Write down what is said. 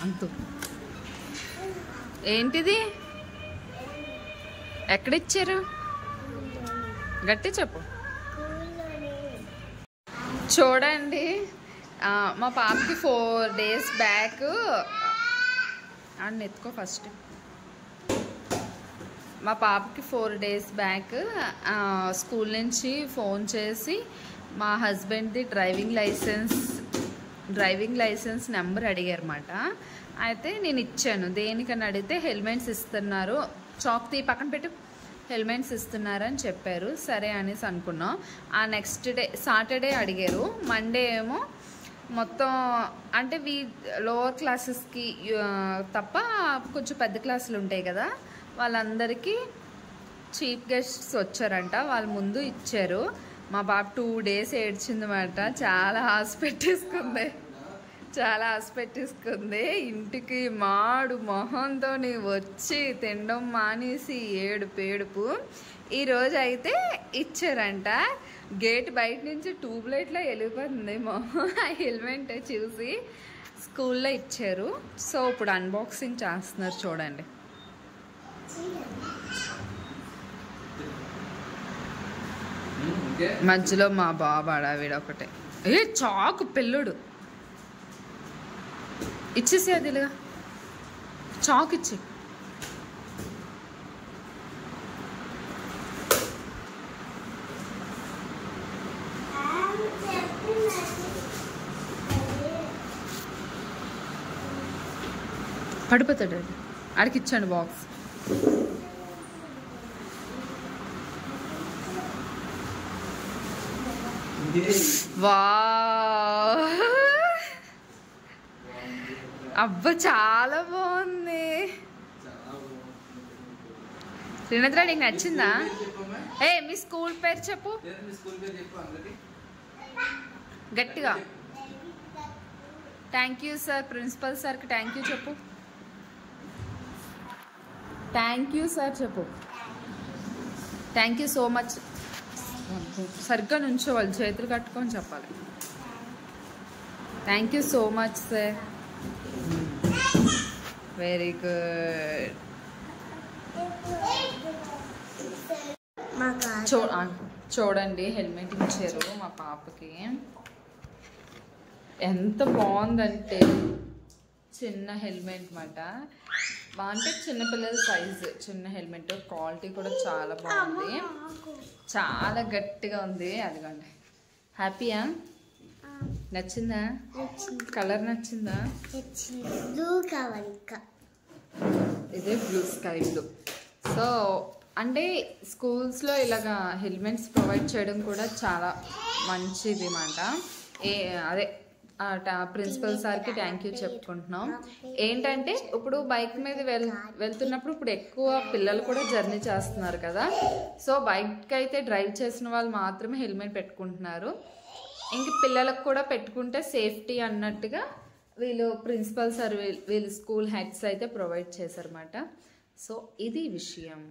అంతు ఏంటిది? ఎక్కడిచ్చారు? గట్టి చెప్పు. చూడండి, మా పాపకి 4 days బ్యాక్ ఎత్తుకో ఫస్ట్. మా పాపకి 4 days బ్యాక్ స్కూల్ నుంచి ఫోన్ చేసి మా హస్బెండ్ది డ్రైవింగ్ లైసెన్స్ నెంబర్ అడిగారన్నమాట. అయితే నేను ఇచ్చాను. దేనికని అడిగితే హెల్మెట్స్ ఇస్తున్నారు, చాక్ తీ పక్కన పెట్టు, హెల్మెట్స్ ఇస్తున్నారని చెప్పారు. సరే అనేసి అనుకున్నాం. ఆ నెక్స్ట్ డే సాటర్డే అడిగారు. మండే ఏమో మొత్తం అంటే లోవర్ క్లాసెస్కి తప్ప కొంచెం పెద్ద క్లాసులు ఉంటాయి కదా, వాళ్ళందరికీ చీఫ్ గెస్ట్స్ వచ్చారంట. వాళ్ళ ముందు ఇచ్చారు. మా బాబు 2 days ఏడ్చిందన్నమాట. చాలా ఆశ పెట్టేసుకుంది. ఇంటికి మాడు మొహంతో వచ్చి తినడం మానేసి ఏడుపు. ఈరోజు అయితే ఇచ్చారంట. గేట్ బయట నుంచి ట్యూబ్లైట్లో వెళ్ళిపోతుంది మొహం. ఆ హెల్మెట్ చూసి స్కూల్లో ఇచ్చారు. సో ఇప్పుడు అన్బాక్సింగ్ చేస్తున్నారు చూడండి. మధ్యలో మా బాబు అడావిడ ఒకటే. చాకు పిల్లుడు ఇచ్చేసి అదిగా చాకు ఇచ్చి. పడిపోతాడు అది. ఆడికి ఇచ్చాను బాక్స్. వావ్, అబ్బా చాలా బాగుంది. శ్రీనాథ్, నీకు నచ్చిందా? మీ స్కూల్ పేరు చెప్పు గట్టిగా. థ్యాంక్ యూ సార్, ప్రిన్సిపల్ సార్కి థ్యాంక్ యూ చెప్పు. థ్యాంక్ యూ సార్ చెప్పు. Thank you so much. సరిగ్గా నుంచోవాలి, చేతులు కట్టుకొని చెప్పాలి. Thank you so much sir. Very good. చూడండి, హెల్మెట్ ఇచ్చారు మా పాపకి. ఎంత బాగుందంటే చిన్న హెల్మెట్ మాట. అంటే చిన్నపిల్లల సైజు చిన్న హెల్మెట్. క్వాలిటీ కూడా చాలా బాగుంది, చాలా గట్టిగా ఉంది. అదిగోండి. హ్యాపీయా? నచ్చిందా? కలర్ నచ్చిందా? ఇదే బ్లూ, స్కై బ్లూ. సో అంటే స్కూల్స్లో ఇలాగా హెల్మెట్స్ ప్రొవైడ్ చేయడం కూడా చాలా మంచిది మాట. అదే ప్రిన్సిపల్ సార్కి థ్యాంక్ యూ చెప్పుకుంటున్నాం. ఏంటంటే ఇప్పుడు బైక్ మీద వెళ్తున్నప్పుడు ఇప్పుడు ఎక్కువ పిల్లలు కూడా జర్నీ చేస్తున్నారు కదా. సో బైక్ అయితే డ్రైవ్ చేసిన వాళ్ళు మాత్రమే హెల్మెట్ పెట్టుకుంటున్నారు. ఇంక పిల్లలకు కూడా పెట్టుకుంటే సేఫ్టీ అన్నట్టుగా వీళ్ళు ప్రిన్సిపల్ సార్ వీళ్ళు స్కూల్ హెడ్స్ అయితే ప్రొవైడ్ చేశారన్నమాట. సో ఇది విషయం.